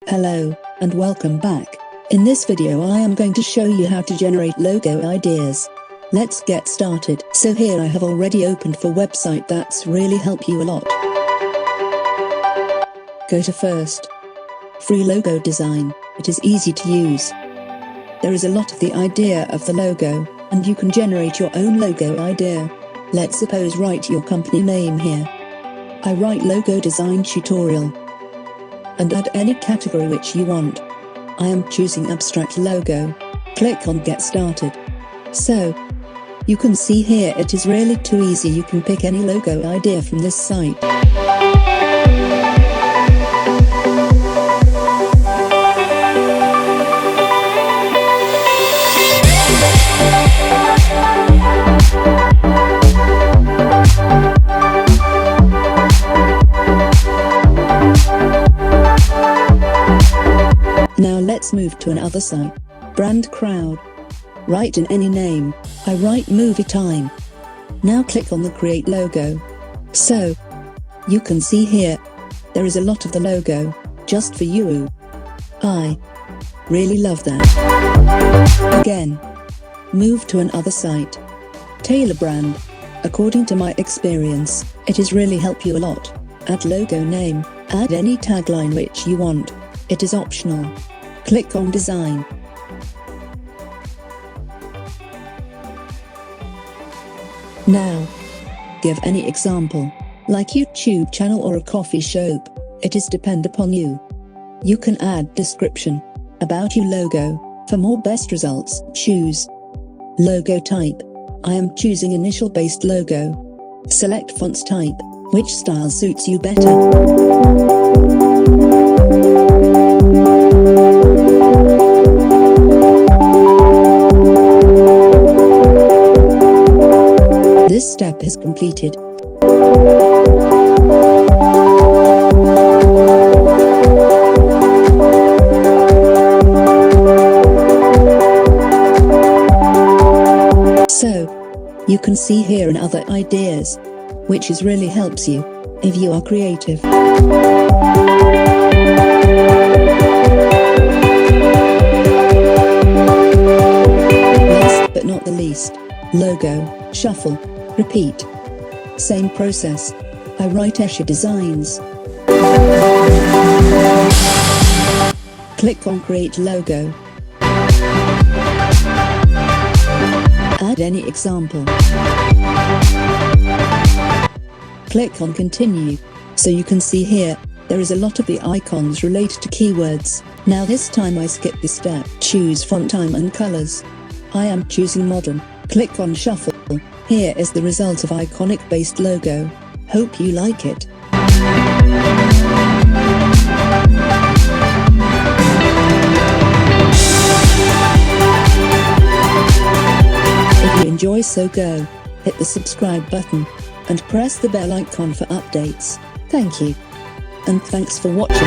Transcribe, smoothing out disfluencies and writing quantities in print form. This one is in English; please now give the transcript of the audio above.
Hello, and welcome back. In this video I am going to show you how to generate logo ideas. Let's get started. So here I have already opened for website that's really help you a lot. Go to first. Free logo design, it is easy to use. There is a lot of the idea of the logo, and you can generate your own logo idea. Let's suppose write your company name here. I write logo design tutorial. And add any category which you want. I am choosing abstract logo. Click on get started. So, you can see here it is really too easy, you can pick any logo idea from this site. Now let's move to another site. Brand crowd. Write in any name. I write movie time. Now click on the create logo. So, you can see here, there is a lot of the logo, just for you. I really love that. Again, move to another site. Tailor brand. According to my experience, it is really help you a lot. Add logo name, add any tagline which you want. It is optional. Click on design. Now, give any example, like YouTube channel or a coffee shop. It is depend upon you. You can add description, about you logo. For more best results, choose logo type. I am choosing initial based logo. Select fonts type, which style suits you better. This step is completed. So, you can see here and other ideas, which is really helps you, if you are creative. Last but not the least, logo, shuffle. Repeat. Same process. I write Escher designs. Click on create logo. Add any example. Click on continue. So you can see here, there is a lot of the icons related to keywords. Now this time I skip this step. Choose font time and colors. I am choosing modern. Click on shuffle. Here is the result of iconic based logo. Hope you like it. If you enjoy, so go, hit the subscribe button, and press the bell icon for updates. Thank you. And thanks for watching.